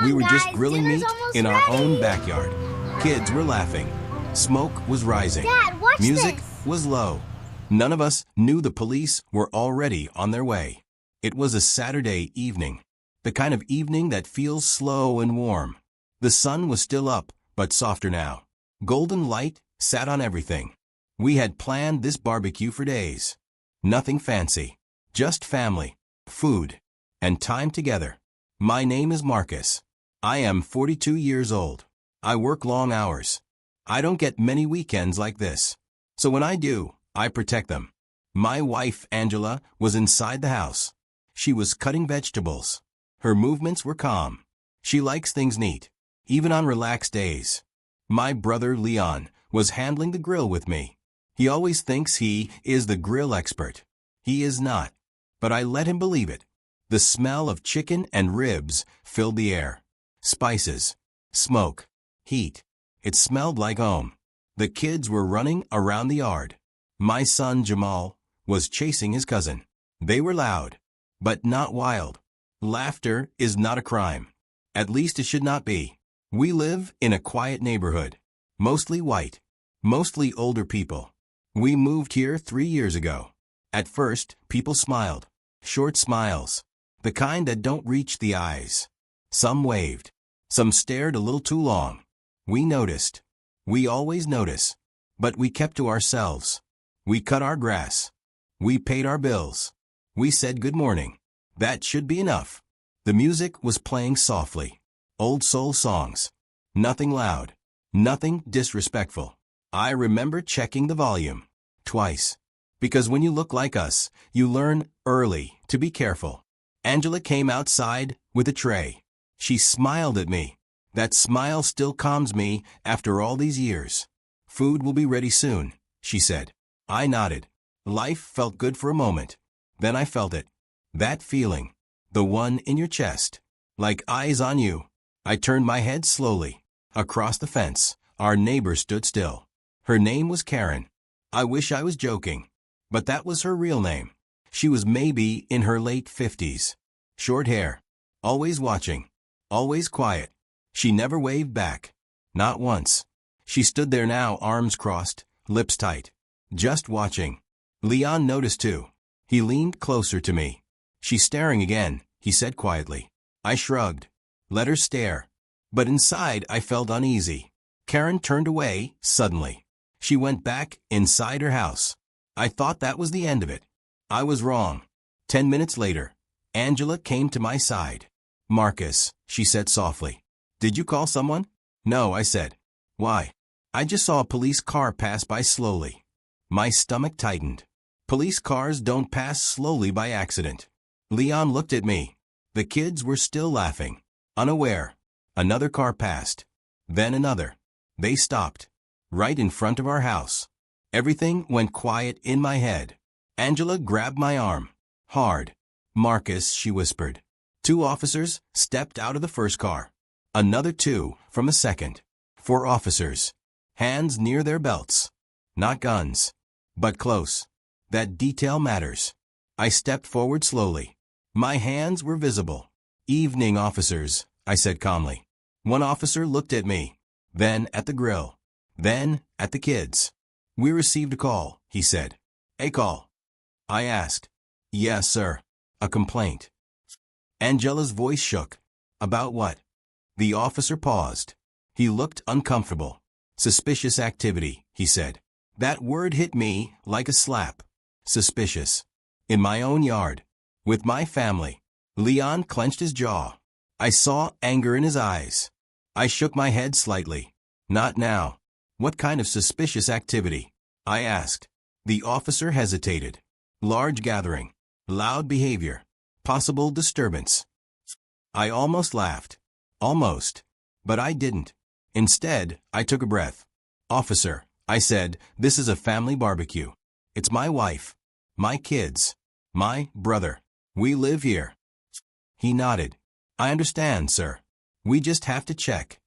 We on, were just guys. grilling Dinner's meat almost in our own ready. backyard. Kids were laughing. Smoke was rising. Dad, watch Music this. was low. None of us knew the police were already on their way. It was a Saturday evening, the kind of evening that feels slow and warm. The sun was still up, but softer now. Golden light sat on everything. We had planned this barbecue for days. Nothing fancy, just family, food, and time together. My name is Marcus. I am 42 years old. I work long hours. I don't get many weekends like this. So when I do, I protect them. My wife, Angela, was inside the house. She was cutting vegetables. Her movements were calm. She likes things neat, even on relaxed days. My brother, Leon, was handling the grill with me. He always thinks he is the grill expert. He is not. But I let him believe it. The smell of chicken and ribs filled the air. Spices, smoke, heat. It smelled like home. The kids were running around the yard. My son, Jamal, was chasing his cousin. They were loud, but not wild. Laughter is not a crime. At least it should not be. We live in a quiet neighborhood. Mostly white. Mostly older people. We moved here 3 years ago. At first, people smiled. Short smiles. The kind that don't reach the eyes. Some waved. Some stared a little too long. We noticed. We always notice. But we kept to ourselves. We cut our grass. We paid our bills. We said good morning. That should be enough. The music was playing softly. Old soul songs. Nothing loud. Nothing disrespectful. I remember checking the volume. Twice. Because when you look like us, you learn early to be careful. Angela came outside with a tray. She smiled at me. That smile still calms me after all these years. Food will be ready soon, she said. I nodded. Life felt good for a moment. Then I felt it. That feeling. The one in your chest. Like eyes on you. I turned my head slowly. Across the fence, our neighbor stood still. Her name was Karen. I wish I was joking. But that was her real name. She was maybe in her late 50s. Short hair. Always watching. Always quiet. She never waved back. Not once. She stood there now, arms crossed, lips tight. Just watching. Leon noticed too. He leaned closer to me. She's staring again, he said quietly. I shrugged. Let her stare. But inside I felt uneasy. Karen turned away, suddenly. She went back inside her house. I thought that was the end of it. I was wrong. 10 minutes later, Angela came to my side. Marcus, she said softly. Did you call someone? No, I said. Why? I just saw a police car pass by slowly. My stomach tightened. Police cars don't pass slowly by accident. Leon looked at me. The kids were still laughing. Unaware. Another car passed. Then another. They stopped. Right in front of our house. Everything went quiet in my head. Angela grabbed my arm. Hard. Marcus, she whispered. 2 officers stepped out of the first car. Another 2 from a second. 4 officers. Hands near their belts. Not guns. But close. That detail matters. I stepped forward slowly. My hands were visible. Evening, officers, I said calmly. One officer looked at me. Then at the grill. Then at the kids. We received a call, he said. A call? I asked. Yes, sir. A complaint. Angela's voice shook. About what? The officer paused. He looked uncomfortable. Suspicious activity, he said. That word hit me like a slap. Suspicious. In my own yard. With my family. Leon clenched his jaw. I saw anger in his eyes. I shook my head slightly. Not now. What kind of suspicious activity? I asked. The officer hesitated. Large gathering. Loud behavior. Possible disturbance. I almost laughed. Almost. But I didn't. Instead, I took a breath. Officer, I said, this is a family barbecue. It's my wife. My kids. My brother. We live here. He nodded. I understand, sir. We just have to check.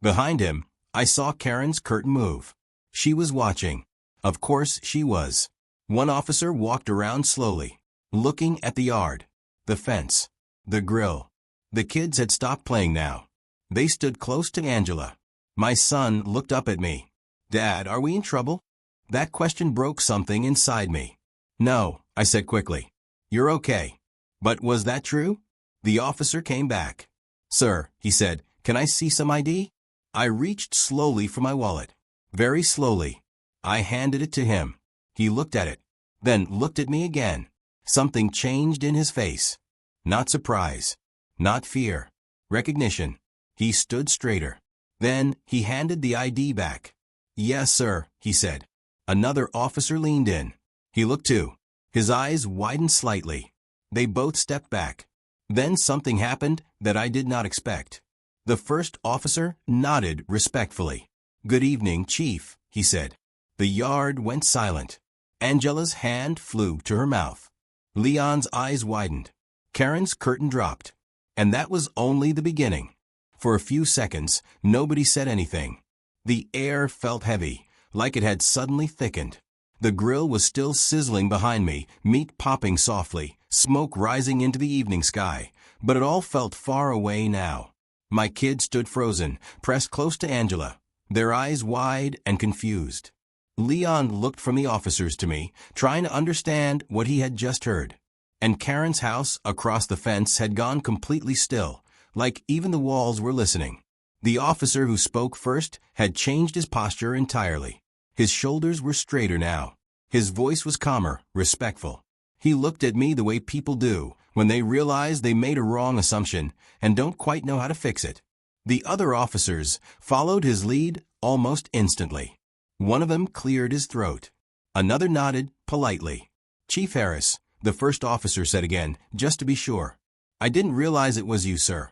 Behind him, I saw Karen's curtain move. She was watching. Of course she was. One officer walked around slowly, looking at the yard, the fence, the grill. The kids had stopped playing now. They stood close to Angela. My son looked up at me. Dad, are we in trouble? That question broke something inside me. No, I said quickly. You're okay. But was that true? The officer came back. Sir, he said, can I see some ID? I reached slowly for my wallet. Very slowly. I handed it to him. He looked at it, then looked at me again. Something changed in his face. Not surprise. Not fear. Recognition. He stood straighter. Then he handed the ID back. Yes, sir, he said. Another officer leaned in. He looked too. His eyes widened slightly. They both stepped back. Then something happened that I did not expect. The first officer nodded respectfully. Good evening, Chief, he said. The yard went silent. Angela's hand flew to her mouth. Leon's eyes widened. Karen's curtain dropped. And that was only the beginning. For a few seconds, nobody said anything. The air felt heavy, like it had suddenly thickened. The grill was still sizzling behind me, meat popping softly, smoke rising into the evening sky, but it all felt far away now. My kids stood frozen, pressed close to Angela, their eyes wide and confused. Leon looked from the officers to me, trying to understand what he had just heard. And Karen's house across the fence had gone completely still, like even the walls were listening. The officer who spoke first had changed his posture entirely. His shoulders were straighter now. His voice was calmer, respectful. He looked at me the way people do when they realize they made a wrong assumption and don't quite know how to fix it. The other officers followed his lead almost instantly. One of them cleared his throat. Another nodded politely. Chief Harris, the first officer said again, just to be sure. I didn't realize it was you, sir.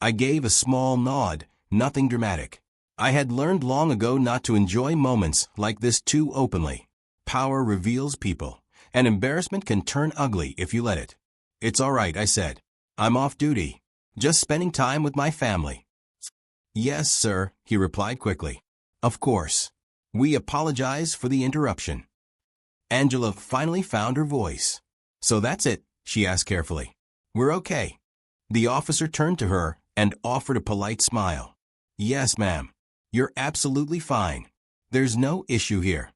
I gave a small nod, nothing dramatic. I had learned long ago not to enjoy moments like this too openly. Power reveals people, and embarrassment can turn ugly if you let it. It's all right, I said. I'm off duty. Just spending time with my family. Yes, sir, he replied quickly. Of course. We apologize for the interruption. Angela finally found her voice. So that's it, she asked carefully. We're okay. The officer turned to her and offered a polite smile. Yes, ma'am. You're absolutely fine. There's no issue here.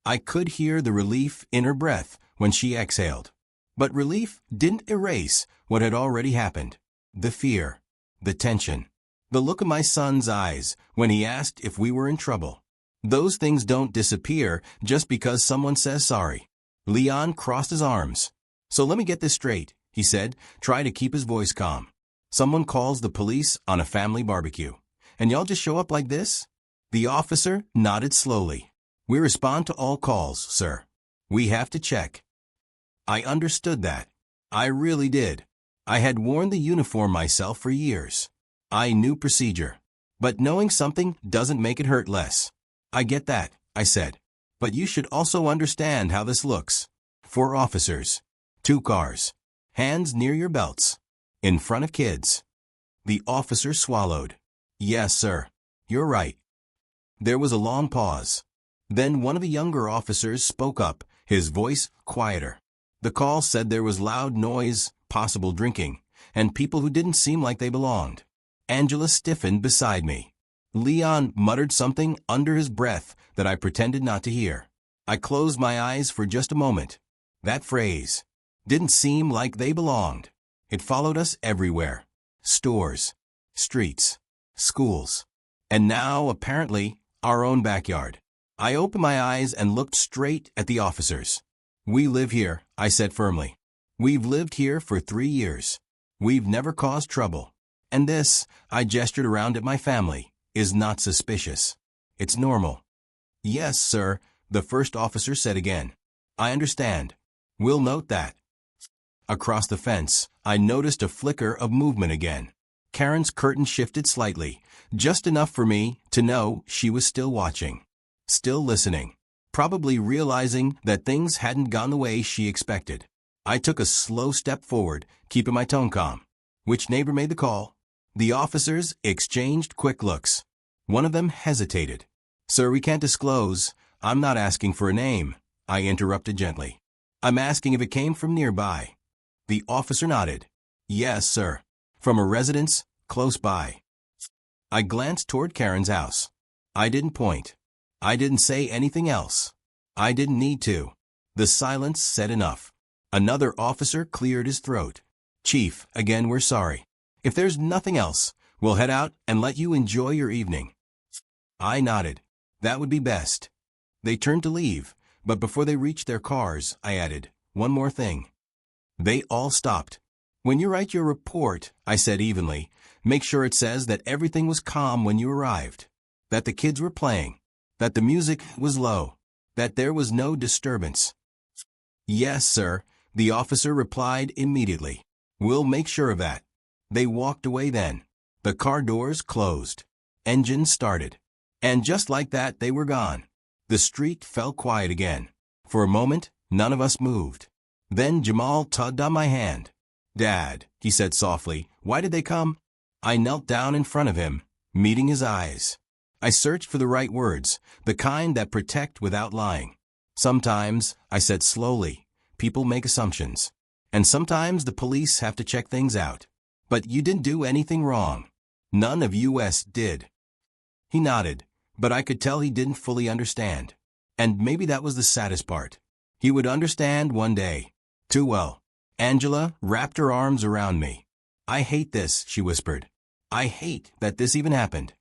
I could hear the relief in her breath when she exhaled. But relief didn't erase what had already happened. The fear, the tension, the look of my son's eyes when he asked if we were in trouble. Those things don't disappear just because someone says sorry. Leon crossed his arms. So let me get this straight, he said, trying to keep his voice calm. Someone calls the police on a family barbecue, and y'all just show up like this? The officer nodded slowly. We respond to all calls, sir. We have to check. I understood that. I really did. I had worn the uniform myself for years. I knew procedure. But knowing something doesn't make it hurt less. I get that, I said. But you should also understand how this looks. 4 officers. 2 cars. Hands near your belts. In front of kids. The officer swallowed. Yes, sir. You're right. There was a long pause. Then one of the younger officers spoke up, his voice quieter. The call said there was loud noise, possible drinking, and people who didn't seem like they belonged. Angela stiffened beside me. Leon muttered something under his breath that I pretended not to hear. I closed my eyes for just a moment. That phrase didn't seem like they belonged. It followed us everywhere. Stores, streets, schools, and now, apparently, our own backyard. I opened my eyes and looked straight at the officers. We live here, I said firmly. We've lived here for 3 years. We've never caused trouble. And this, I gestured around at my family, is not suspicious. It's normal. Yes, sir, the first officer said again. I understand. We'll note that. Across the fence, I noticed a flicker of movement again. Karen's curtain shifted slightly, just enough for me to know she was still watching. Still listening. Probably realizing that things hadn't gone the way she expected. I took a slow step forward, keeping my tone calm. Which neighbor made the call? The officers exchanged quick looks. One of them hesitated. Sir, we can't disclose. I'm not asking for a name, I interrupted gently. I'm asking if it came from nearby. The officer nodded. Yes, sir. from a residence close by. I glanced toward Karen's house. I didn't point. I didn't say anything else. I didn't need to. The silence said enough. Another officer cleared his throat. "Chief, again we're sorry. If there's nothing else, we'll head out and let you enjoy your evening." I nodded. That would be best. They turned to leave, but before they reached their cars, I added, "One more thing." They all stopped. "When you write your report," I said evenly, "make sure it says that everything was calm when you arrived, that the kids were playing, that the music was low, that there was no disturbance." "Yes, sir," the officer replied immediately. "We'll make sure of that." They walked away then. The car doors closed. Engines started. And just like that, they were gone. The street fell quiet again. For a moment, none of us moved. Then Jamal tugged on my hand. "Dad," he said softly, "why did they come?" I knelt down in front of him, meeting his eyes. I searched for the right words, the kind that protect without lying. "Sometimes," I said slowly, "people make assumptions. And sometimes the police have to check things out. But you didn't do anything wrong. None of us did." He nodded, but I could tell he didn't fully understand. And maybe that was the saddest part. He would understand one day. Too well. Angela wrapped her arms around me. "I hate this," she whispered. "I hate that this even happened."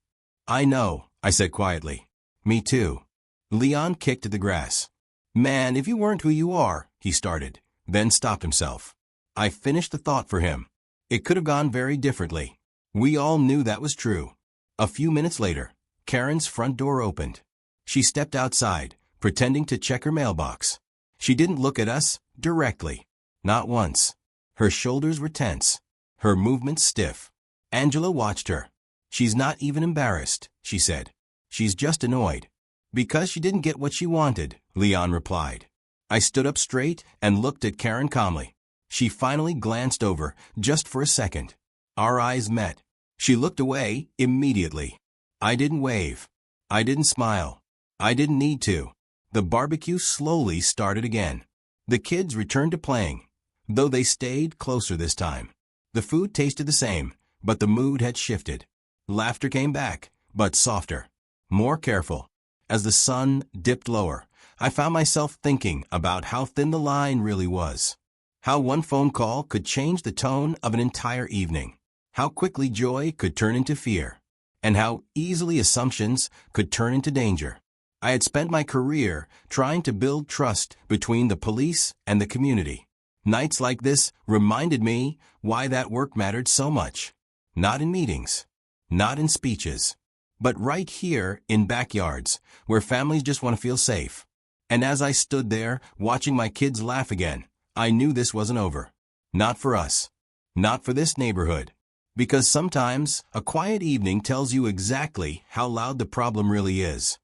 "I know," I said quietly. "Me too." Leon kicked at the grass. "Man, if you weren't who you are," he started, then stopped himself. I finished the thought for him. It could have gone very differently. We all knew that was true. A few minutes later, Karen's front door opened. She stepped outside, pretending to check her mailbox. She didn't look at us directly. Not once. Her shoulders were tense. Her movements stiff. Angela watched her. "She's not even embarrassed," she said. "She's just annoyed." "Because she didn't get what she wanted," Leon replied. I stood up straight and looked at Karen calmly. She finally glanced over, just for a second. Our eyes met. She looked away immediately. I didn't wave. I didn't smile. I didn't need to. The barbecue slowly started again. The kids returned to playing, though they stayed closer this time. The food tasted the same, but the mood had shifted. Laughter came back, but softer, more careful. As the sun dipped lower, I found myself thinking about how thin the line really was. How one phone call could change the tone of an entire evening. How quickly joy could turn into fear. And how easily assumptions could turn into danger. I had spent my career trying to build trust between the police and the community. Nights like this reminded me why that work mattered so much. Not in meetings, not in speeches, but right here in backyards where families just want to feel safe. And as I stood there watching my kids laugh again, I knew this wasn't over. Not for us. Not for this neighborhood. Because sometimes a quiet evening tells you exactly how loud the problem really is.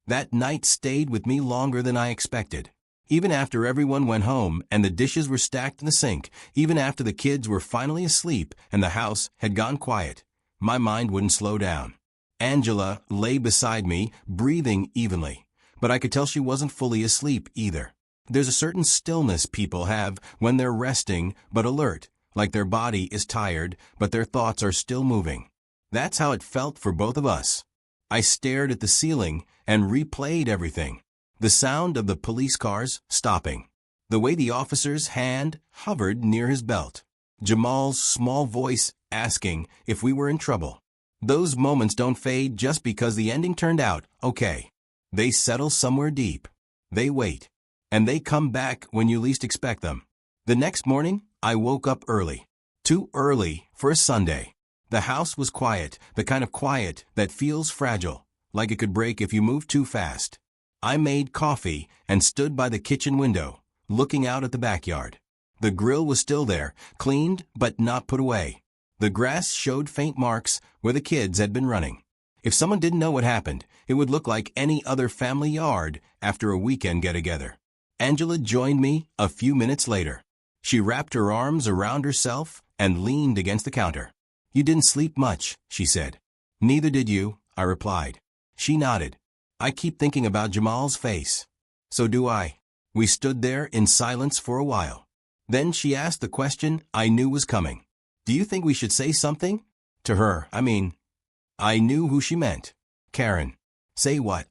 That night stayed with me longer than I expected. Even after everyone went home and the dishes were stacked in the sink, even after the kids were finally asleep and the house had gone quiet, my mind wouldn't slow down. Angela lay beside me, breathing evenly, but I could tell she wasn't fully asleep either. There's a certain stillness people have when they're resting but alert, like their body is tired but their thoughts are still moving. That's how it felt for both of us. I stared at the ceiling and replayed everything. The sound of the police cars stopping. The way the officer's hand hovered near his belt. Jamal's small voice asking if we were in trouble. Those moments don't fade just because the ending turned out okay. They settle somewhere deep. They wait. And they come back when you least expect them. The next morning, I woke up early. Too early for a Sunday. The house was quiet, the kind of quiet that feels fragile, like it could break if you move too fast. I made coffee and stood by the kitchen window, looking out at the backyard. The grill was still there, cleaned but not put away. The grass showed faint marks where the kids had been running. If someone didn't know what happened, it would look like any other family yard after a weekend get-together. Angela joined me a few minutes later. She wrapped her arms around herself and leaned against the counter. "You didn't sleep much," she said. "Neither did you," I replied. She nodded. "I keep thinking about Jamal's face." "So do I." We stood there in silence for a while. Then she asked the question I knew was coming. Do you think we should say something? To her, I knew who she meant. Karen. Say what?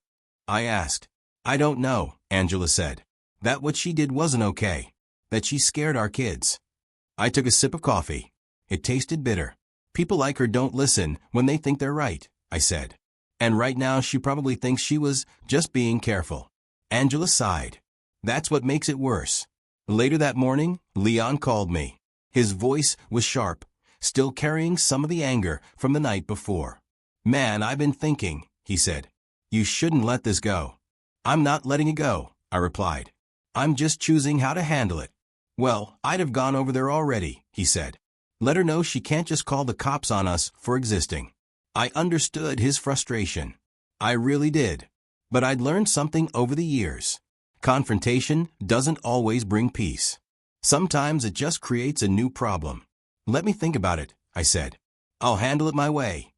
I asked. I don't know, Angela said. That what she did wasn't okay. That she scared our kids. I took a sip of coffee. It tasted bitter. People like her don't listen when they think they're right, I said. And right now she probably thinks she was just being careful. Angela sighed. That's what makes it worse. Later that morning, Leon called me. His voice was sharp, still carrying some of the anger from the night before. Man, I've been thinking, he said. You shouldn't let this go. I'm not letting it go, I replied. I'm just choosing how to handle it. Well, I'd have gone over there already, he said. Let her know she can't just call the cops on us for existing. I understood his frustration. I really did. But I'd learned something over the years. Confrontation doesn't always bring peace. Sometimes it just creates a new problem. Let me think about it, I said. I'll handle it my way.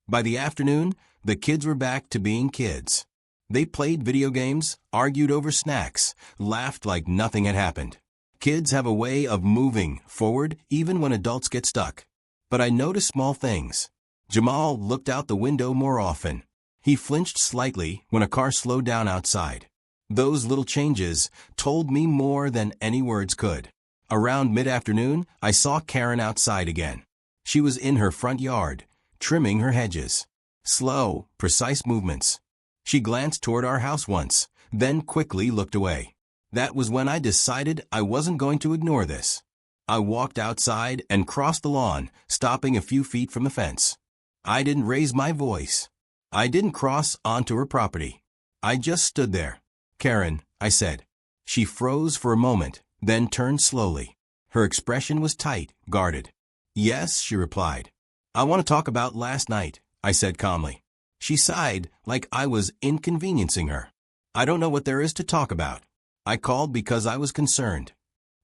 By the afternoon, the kids were back to being kids. They played video games, argued over snacks, laughed like nothing had happened. Kids have a way of moving forward even when adults get stuck. But I noticed small things. Jamal looked out the window more often. He flinched slightly when a car slowed down outside. Those little changes told me more than any words could. Around mid-afternoon, I saw Karen outside again. She was in her front yard, trimming her hedges. Slow, precise movements. She glanced toward our house once, then quickly looked away. That was when I decided I wasn't going to ignore this. I walked outside and crossed the lawn, stopping a few feet from the fence. I didn't raise my voice. I didn't cross onto her property. I just stood there. Karen, I said. She froze for a moment, then turned slowly. Her expression was tight, guarded. Yes, she replied. I want to talk about last night, I said calmly. She sighed like I was inconveniencing her. I don't know what there is to talk about. I called because I was concerned.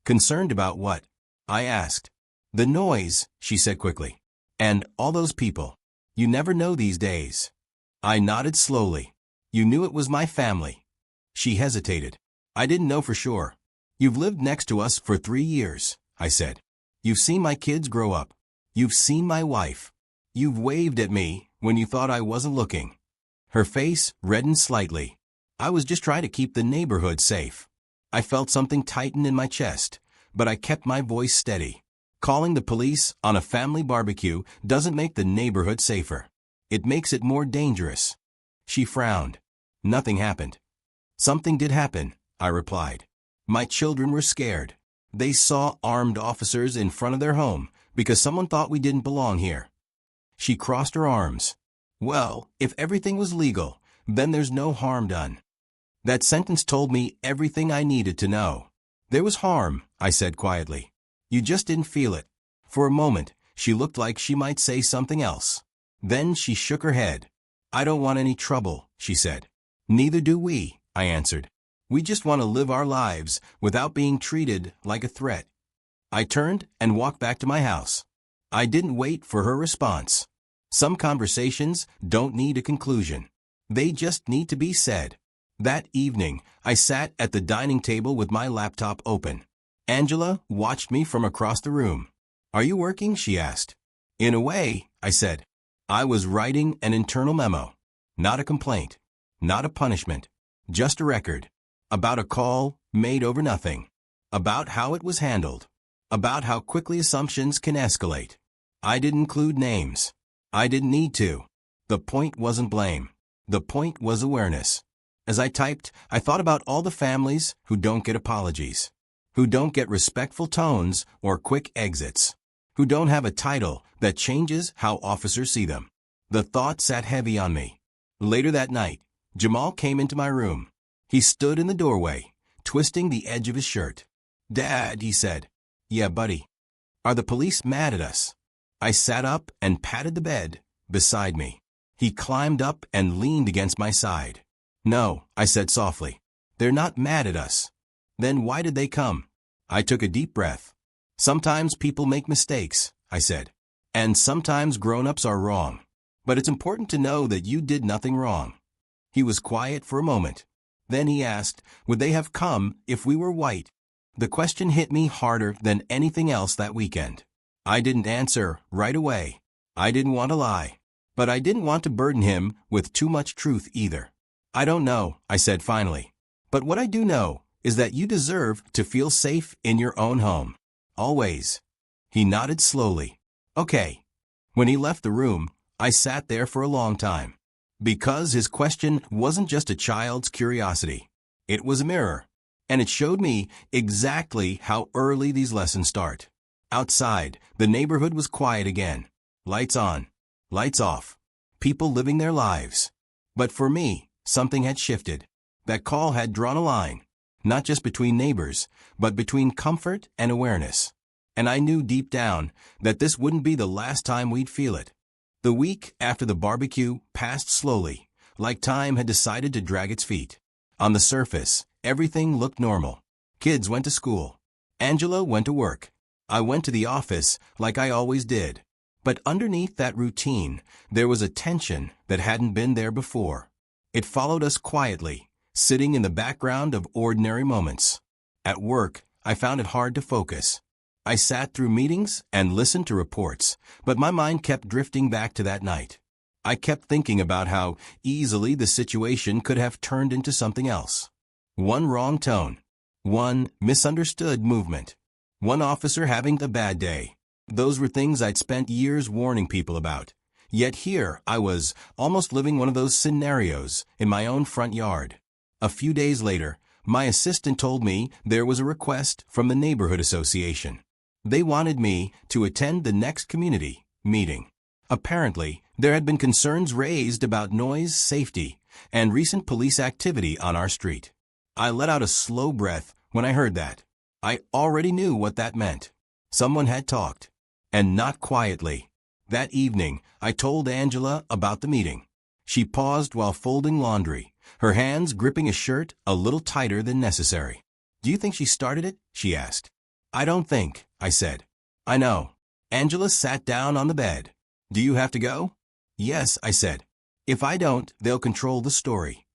Concerned about what? I asked. The noise, she said quickly. And all those people. You never know these days. I nodded slowly. You knew it was my family. She hesitated. I didn't know for sure. You've lived next to us for 3 years, I said. You've seen my kids grow up. You've seen my wife. You've waved at me when you thought I wasn't looking. Her face reddened slightly. I was just trying to keep the neighborhood safe. I felt something tighten in my chest, but I kept my voice steady. Calling the police on a family barbecue doesn't make the neighborhood safer. It makes it more dangerous. She frowned. Nothing happened. Something did happen, I replied. My children were scared. They saw armed officers in front of their home because someone thought we didn't belong here. She crossed her arms. Well, if everything was legal, then there's no harm done. That sentence told me everything I needed to know. There was harm, I said quietly. You just didn't feel it. For a moment, she looked like she might say something else. Then she shook her head. I don't want any trouble, she said. Neither do we, I answered. We just want to live our lives without being treated like a threat. I turned and walked back to my house. I didn't wait for her response. Some conversations don't need a conclusion. They just need to be said. That evening, I sat at the dining table with my laptop open. Angela watched me from across the room. Are you working? She asked. In a way, I said. I was writing an internal memo. Not a complaint. Not a punishment. Just a record. About a call made over nothing. About how it was handled. About how quickly assumptions can escalate. I didn't include names. I didn't need to. The point wasn't blame. The point was awareness. As I typed, I thought about all the families who don't get apologies, who don't get respectful tones or quick exits, who don't have a title that changes how officers see them. The thought sat heavy on me. Later that night, Jamal came into my room. He stood in the doorway, twisting the edge of his shirt. Dad, he said. Yeah, buddy. Are the police mad at us? I sat up and patted the bed beside me. He climbed up and leaned against my side. No, I said softly. They're not mad at us. Then why did they come? I took a deep breath. Sometimes people make mistakes, I said. And sometimes grown-ups are wrong. But it's important to know that you did nothing wrong. He was quiet for a moment. Then he asked, would they have come if we were white? The question hit me harder than anything else that weekend. I didn't answer right away. I didn't want to lie. But I didn't want to burden him with too much truth either. I don't know, I said finally. But what I do know is that you deserve to feel safe in your own home. Always. He nodded slowly. Okay. When he left the room, I sat there for a long time. Because his question wasn't just a child's curiosity. It was a mirror. And it showed me exactly how early these lessons start. Outside, the neighborhood was quiet again. Lights on. Lights off. People living their lives. But for me, something had shifted. That call had drawn a line. Not just between neighbors, but between comfort and awareness. And I knew deep down that this wouldn't be the last time we'd feel it. The week after the barbecue passed slowly, like time had decided to drag its feet. On the surface, everything looked normal. Kids went to school. Angela went to work. I went to the office like I always did. But underneath that routine, there was a tension that hadn't been there before. It followed us quietly, sitting in the background of ordinary moments. At work, I found it hard to focus. I sat through meetings and listened to reports, but my mind kept drifting back to that night. I kept thinking about how easily the situation could have turned into something else. One wrong tone. One misunderstood movement. One officer having a bad day. Those were things I'd spent years warning people about. Yet here I was, almost living one of those scenarios in my own front yard. A few days later, my assistant told me there was a request from the neighborhood association. They wanted me to attend the next community meeting. Apparently, there had been concerns raised about noise, safety, and recent police activity on our street. I let out a slow breath when I heard that. I already knew what that meant. Someone had talked. And not quietly. That evening, I told Angela about the meeting. She paused while folding laundry, her hands gripping a shirt a little tighter than necessary. "Do you think she started it?" she asked. "I don't think," I said. "I know." Angela sat down on the bed. "Do you have to go?" "Yes," I said. "If I don't, they'll control the story."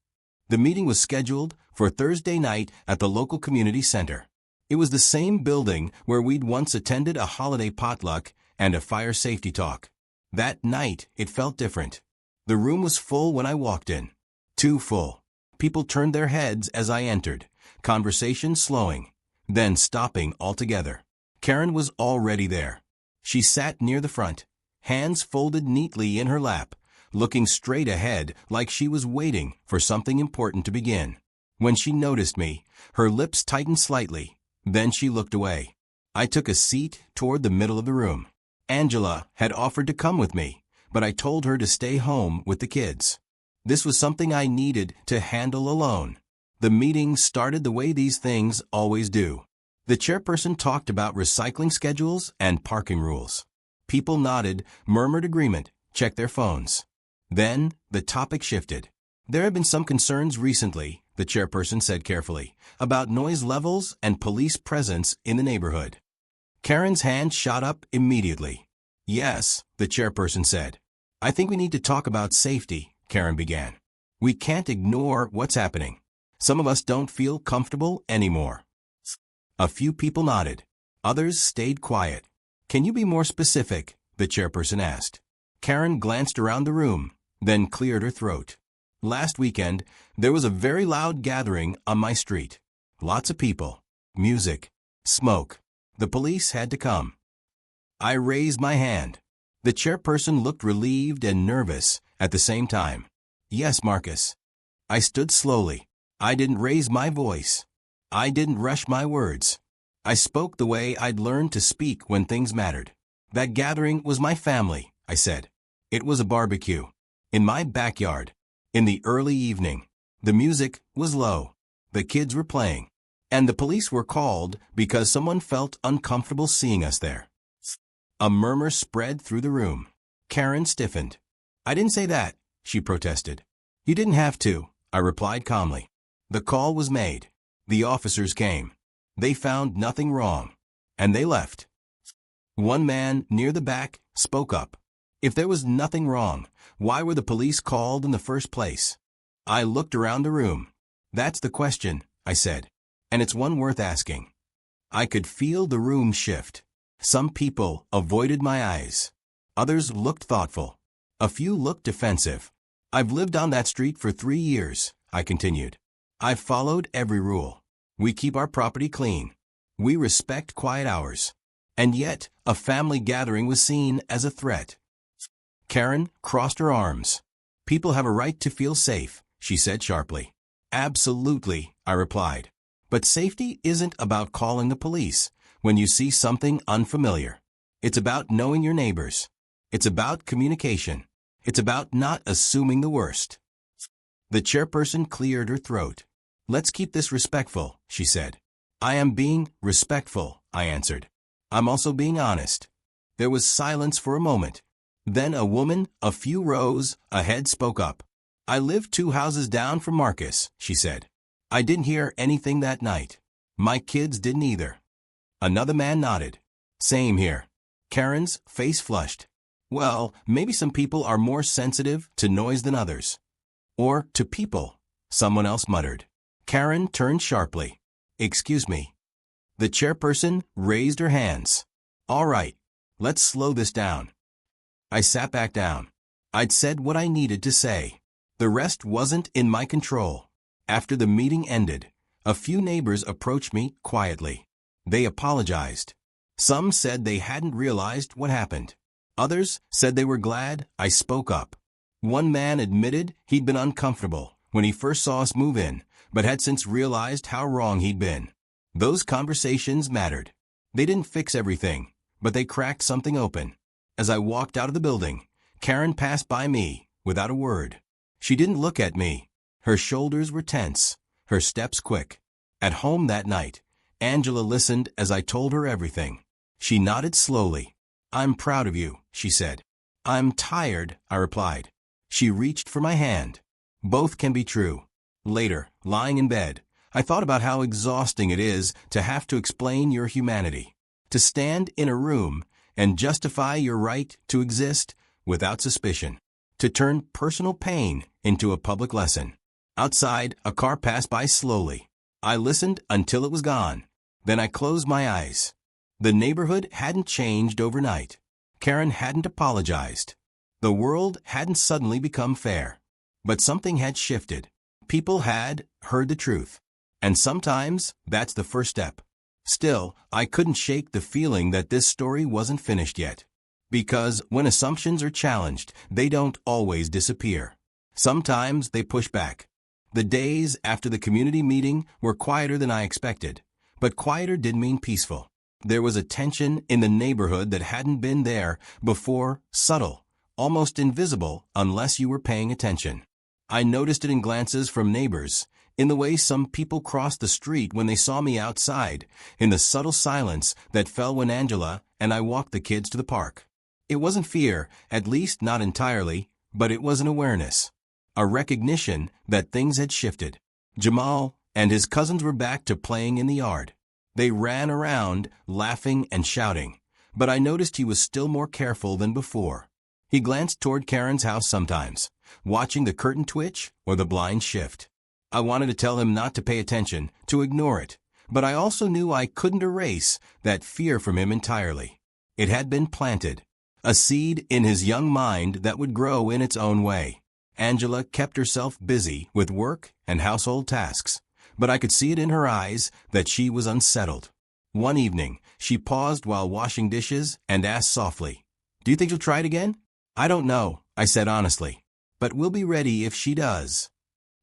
The meeting was scheduled for Thursday night at the local community center. It was the same building where we'd once attended a holiday potluck and a fire safety talk. That night, it felt different. The room was full when I walked in. Too full. People turned their heads as I entered, conversation slowing, then stopping altogether. Karen was already there. She sat near the front, hands folded neatly in her lap, looking straight ahead like she was waiting for something important to begin. When she noticed me, her lips tightened slightly. Then she looked away. I took a seat toward the middle of the room. Angela had offered to come with me, but I told her to stay home with the kids. This was something I needed to handle alone. The meeting started the way these things always do. The chairperson talked about recycling schedules and parking rules. People nodded, murmured agreement, checked their phones. Then the topic shifted. There have been some concerns recently, the chairperson said carefully, about noise levels and police presence in the neighborhood. Karen's hand shot up immediately. "Yes," the chairperson said. "I think we need to talk about safety," Karen began. "We can't ignore what's happening. Some of us don't feel comfortable anymore." A few people nodded. Others stayed quiet. "Can you be more specific?" the chairperson asked. Karen glanced around the room, then cleared her throat. "Last weekend, there was a very loud gathering on my street. Lots of people, music, smoke. The police had to come." I raised my hand. The chairperson looked relieved and nervous at the same time. "Yes, Marcus." I stood slowly. I didn't raise my voice. I didn't rush my words. I spoke the way I'd learned to speak when things mattered. "That gathering was my family," I said. "It was a barbecue. In my backyard. In the early evening. The music was low. The kids were playing. And the police were called because someone felt uncomfortable seeing us there." A murmur spread through the room. Karen stiffened. "I didn't say that," she protested. "You didn't have to," I replied calmly. The call was made. The officers came. They found nothing wrong. And they left. One man near the back spoke up. "If there was nothing wrong, why were the police called in the first place?" I looked around the room. "That's the question," I said. "And it's one worth asking." I could feel the room shift. Some people avoided my eyes. Others looked thoughtful. A few looked defensive. I've lived on that street for 3 years, I continued. I've followed every rule. We keep our property clean. We respect quiet hours. And yet, a family gathering was seen as a threat. Karen crossed her arms. People have a right to feel safe, she said sharply. Absolutely, I replied. But safety isn't about calling the police when you see something unfamiliar. It's about knowing your neighbors. It's about communication. It's about not assuming the worst. The chairperson cleared her throat. Let's keep this respectful, she said. I am being respectful, I answered. I'm also being honest. There was silence for a moment. Then a woman, a few rows ahead, spoke up. I live 2 houses down from Marcus, she said. I didn't hear anything that night. My kids didn't either. Another man nodded. Same here. Karen's face flushed. Well, maybe some people are more sensitive to noise than others. Or to people, someone else muttered. Karen turned sharply. Excuse me. The chairperson raised her hands. All right, let's slow this down. I sat back down. I'd said what I needed to say. The rest wasn't in my control. After the meeting ended, a few neighbors approached me quietly. They apologized. Some said they hadn't realized what happened. Others said they were glad I spoke up. One man admitted he'd been uncomfortable when he first saw us move in, but had since realized how wrong he'd been. Those conversations mattered. They didn't fix everything, but they cracked something open. As I walked out of the building, Karen passed by me without a word. She didn't look at me. Her shoulders were tense, her steps quick. At home that night, Angela listened as I told her everything. She nodded slowly. I'm proud of you, she said. I'm tired, I replied. She reached for my hand. Both can be true. Later, lying in bed, I thought about how exhausting it is to have to explain your humanity, to stand in a room and justify your right to exist without suspicion, to turn personal pain into a public lesson. Outside, a car passed by slowly. I listened until it was gone. Then I closed my eyes. The neighborhood hadn't changed overnight. Karen hadn't apologized. The world hadn't suddenly become fair. But something had shifted. People had heard the truth. And sometimes that's the first step. Still, I couldn't shake the feeling that this story wasn't finished yet. Because when assumptions are challenged, they don't always disappear. Sometimes they push back. The days after the community meeting were quieter than I expected. But quieter didn't mean peaceful. There was a tension in the neighborhood that hadn't been there before, subtle, almost invisible unless you were paying attention. I noticed it in glances from neighbors, in the way some people crossed the street when they saw me outside, in the subtle silence that fell when Angela and I walked the kids to the park. It wasn't fear, at least not entirely, but it was an awareness. A recognition that things had shifted. Jamal and his cousins were back to playing in the yard. They ran around, laughing and shouting, but I noticed he was still more careful than before. He glanced toward Karen's house sometimes, watching the curtain twitch or the blind shift. I wanted to tell him not to pay attention, to ignore it, but I also knew I couldn't erase that fear from him entirely. It had been planted, a seed in his young mind that would grow in its own way. Angela kept herself busy with work and household tasks, but I could see it in her eyes that she was unsettled. One evening, she paused while washing dishes and asked softly, "Do you think you'll try it again?" "I don't know," I said honestly, "but we'll be ready if she does."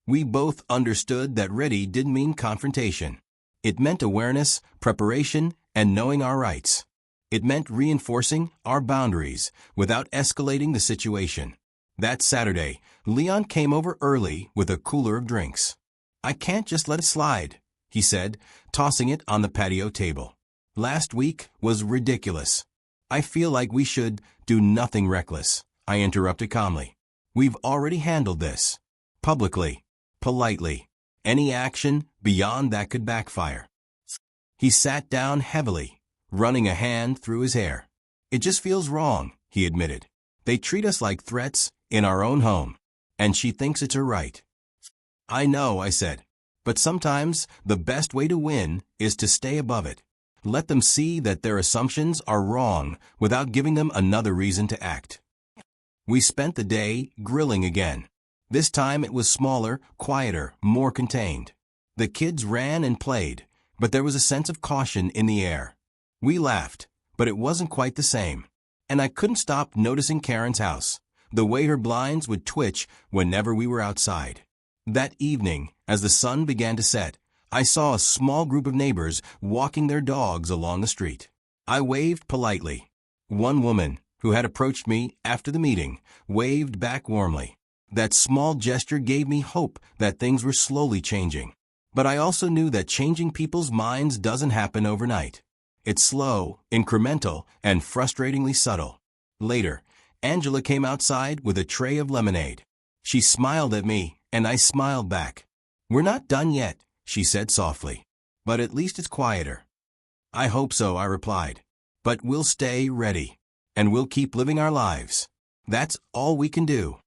We both understood that ready didn't mean confrontation. It meant awareness, preparation, and knowing our rights. It meant reinforcing our boundaries without escalating the situation. That Saturday, Leon came over early with a cooler of drinks. "I can't just let it slide," he said, tossing it on the patio table. "Last week was ridiculous." "I feel like we should do nothing reckless," I interrupted calmly. "We've already handled this. Publicly. Politely. Any action beyond that could backfire." He sat down heavily, running a hand through his hair. "It just feels wrong," he admitted. "They treat us like threats in our own home, and she thinks it's her right." "I know," I said, "but sometimes the best way to win is to stay above it. Let them see that their assumptions are wrong without giving them another reason to act. We spent the day grilling again. This time it was smaller, quieter, more contained. The kids ran and played, but there was a sense of caution in the air. We laughed, but it wasn't quite the same. And I couldn't stop noticing Karen's house, the way her blinds would twitch whenever we were outside. That evening, as the sun began to set, I saw a small group of neighbors walking their dogs along the street. I waved politely. One woman, who had approached me after the meeting, waved back warmly. That small gesture gave me hope that things were slowly changing. But I also knew that changing people's minds doesn't happen overnight. It's slow, incremental, and frustratingly subtle. Later, Angela came outside with a tray of lemonade. She smiled at me, and I smiled back. "We're not done yet," she said softly. "But at least it's quieter." "I hope so," I replied. "But we'll stay ready. And we'll keep living our lives. That's all we can do."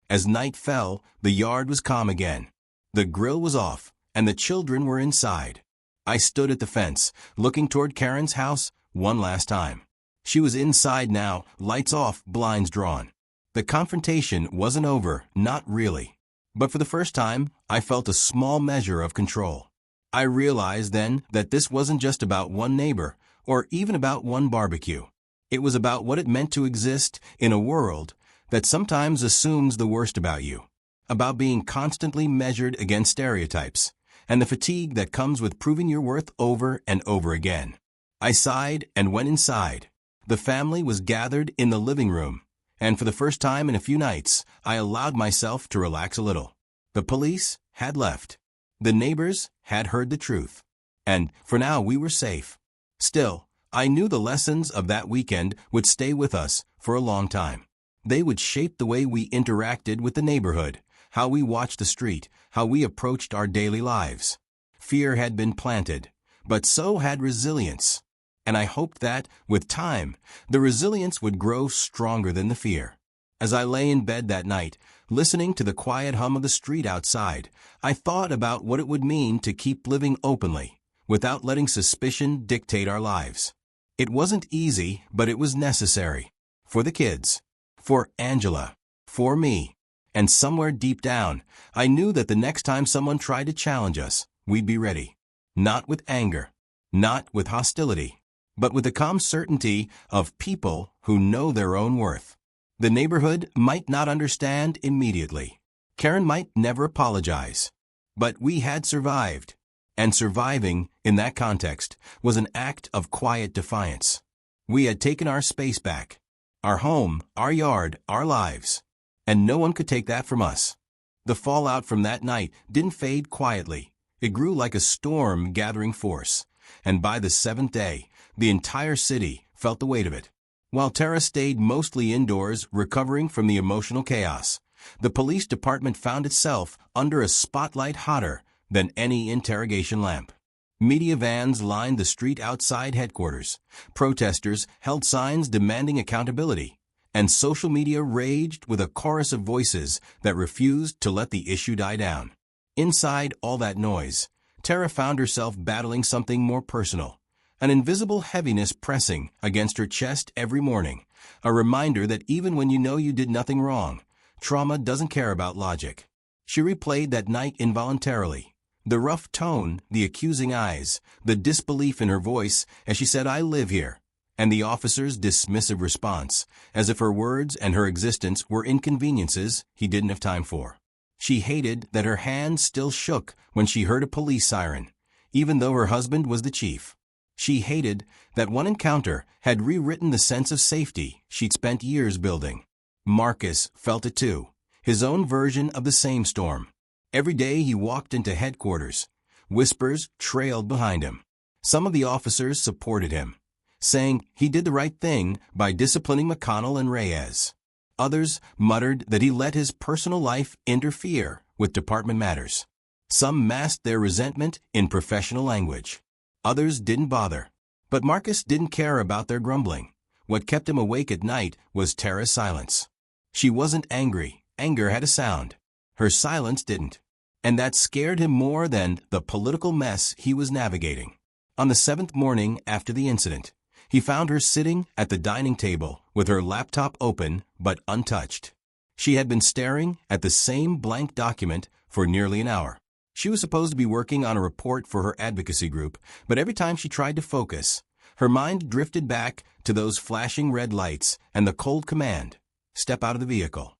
As night fell, the yard was calm again. The grill was off, and the children were inside. I stood at the fence, looking toward Karen's house one last time. She was inside now, lights off, blinds drawn. The confrontation wasn't over, not really. But for the first time, I felt a small measure of control. I realized then that this wasn't just about one neighbor, or even about one barbecue. It was about what it meant to exist in a world that sometimes assumes the worst about you, about being constantly measured against stereotypes, and the fatigue that comes with proving your worth over and over again. I sighed and went inside. The family was gathered in the living room, and for the first time in a few nights, I allowed myself to relax a little. The police had left. The neighbors had heard the truth. And for now we were safe. Still, I knew the lessons of that weekend would stay with us for a long time. They would shape the way we interacted with the neighborhood, how we watched the street, how we approached our daily lives. Fear had been planted, but so had resilience. And I hoped that, with time, the resilience would grow stronger than the fear. As I lay in bed that night, listening to the quiet hum of the street outside, I thought about what it would mean to keep living openly, without letting suspicion dictate our lives. It wasn't easy, but it was necessary. For the kids, for Angela, for me. And somewhere deep down, I knew that the next time someone tried to challenge us, we'd be ready. Not with anger, not with hostility, but with the calm certainty of people who know their own worth. The neighborhood might not understand immediately. Karen might never apologize. But we had survived. And surviving, in that context, was an act of quiet defiance. We had taken our space back. Our home, our yard, our lives. And no one could take that from us. The fallout from that night didn't fade quietly. It grew like a storm gathering force. And by the seventh day, the entire city felt the weight of it. While Tara stayed mostly indoors, recovering from the emotional chaos, the police department found itself under a spotlight hotter than any interrogation lamp. Media vans lined the street outside headquarters. Protesters held signs demanding accountability. And social media raged with a chorus of voices that refused to let the issue die down. Inside all that noise, Tara found herself battling something more personal. An invisible heaviness pressing against her chest every morning. A reminder that even when you know you did nothing wrong, trauma doesn't care about logic. She replayed that night involuntarily. The rough tone, the accusing eyes, the disbelief in her voice as she said, "I live here," and the officer's dismissive response, as if her words and her existence were inconveniences he didn't have time for. She hated that her hand still shook when she heard a police siren, even though her husband was the chief. She hated that one encounter had rewritten the sense of safety she'd spent years building. Marcus felt it too, his own version of the same storm. Every day he walked into headquarters. Whispers trailed behind him. Some of the officers supported him, saying he did the right thing by disciplining McConnell and Reyes. Others muttered that he let his personal life interfere with department matters. Some masked their resentment in professional language. Others didn't bother. But Marcus didn't care about their grumbling. What kept him awake at night was Tara's silence. She wasn't angry. Anger had a sound. Her silence didn't. And that scared him more than the political mess he was navigating. On the 7th morning after the incident, he found her sitting at the dining table with her laptop open but untouched. She had been staring at the same blank document for nearly an hour. She was supposed to be working on a report for her advocacy group, but every time she tried to focus, her mind drifted back to those flashing red lights and the cold command, "Step out of the vehicle."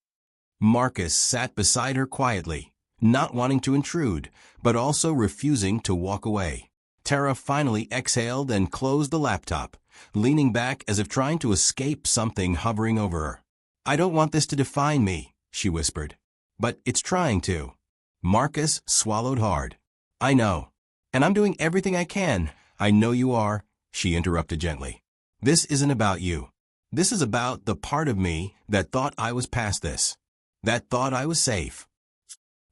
Marcus sat beside her quietly, not wanting to intrude, but also refusing to walk away. Tara finally exhaled and closed the laptop, leaning back as if trying to escape something hovering over her. "I don't want this to define me," she whispered. "But it's trying to." Marcus swallowed hard. "I know. And I'm doing everything I can." "I know you are," she interrupted gently. "This isn't about you. This is about the part of me that thought I was past this, that thought I was safe."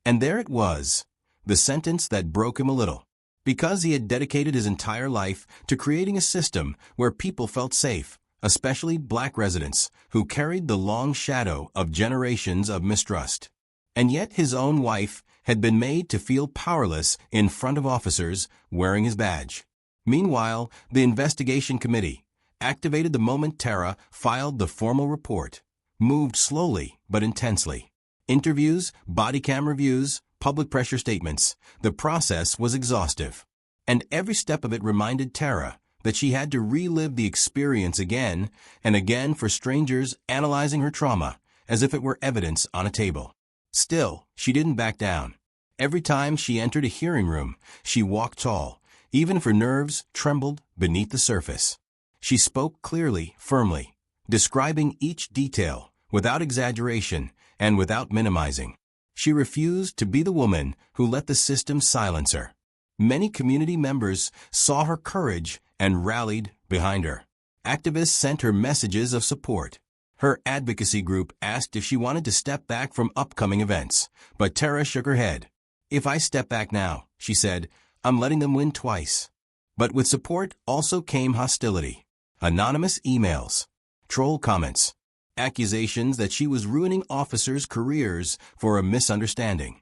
And there it was, the sentence that broke him a little. Because he had dedicated his entire life to creating a system where people felt safe, especially black residents who carried the long shadow of generations of mistrust. And yet his own wife had been made to feel powerless in front of officers wearing his badge. Meanwhile, the investigation committee, activated the moment Tara filed the formal report, moved slowly but intensely. Interviews, body cam reviews, public pressure statements. The process was exhaustive. And every step of it reminded Tara that she had to relive the experience again and again for strangers analyzing her trauma as if it were evidence on a table. Still, she didn't back down. Every time she entered a hearing room, she walked tall, even if her nerves trembled beneath the surface. She spoke clearly, firmly, describing each detail without exaggeration and without minimizing. She refused to be the woman who let the system silence her. Many community members saw her courage and rallied behind her. Activists sent her messages of support. Her advocacy group asked if she wanted to step back from upcoming events, but Tara shook her head. "If I step back now," she said, "I'm letting them win twice." But with support also came hostility. Anonymous emails, troll comments, accusations that she was ruining officers' careers for a misunderstanding.